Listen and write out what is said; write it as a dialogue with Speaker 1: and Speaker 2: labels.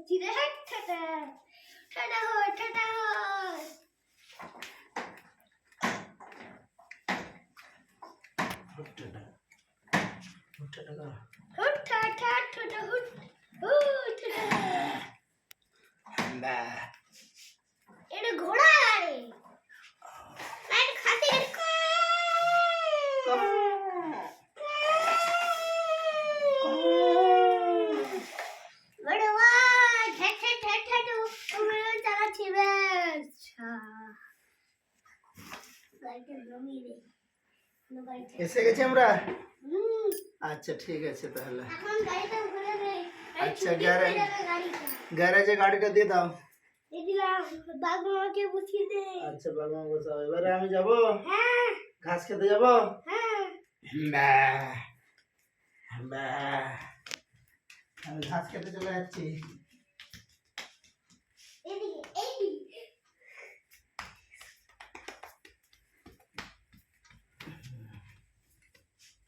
Speaker 1: চিড়ে হাট ঠাটা ঠাটা হয় ঠাটা হয়। হুট ঠাটা ঠাটা হুট হুট ঠাটা। এটা ঘোড়া গাড়ি লাইন খাসি গাড়ি। বড় ভাই ঠেট ঠেট ঠেট ঠেট তুমি চালাচ্ছি বেশ। গাড়িটা জমি দে।
Speaker 2: এসে গেছি আমরা। আচ্ছা ঠিক আছে তাহলে
Speaker 1: এখন গাড়িটা ঘুরে দে।
Speaker 2: আচ্ছা গ্যারেজে গাড়িটা দিয়ে দাও।
Speaker 1: এই দিলাম বাগমাকে বুঝিয়ে দে।
Speaker 2: আচ্ছা বাবা বসাও। এবারে আমি যাব।
Speaker 1: হ্যাঁ
Speaker 2: ঘাস খেতে যাব।
Speaker 1: হ্যাঁ
Speaker 2: আমি ঘাস খেতে চলে যাচ্ছি।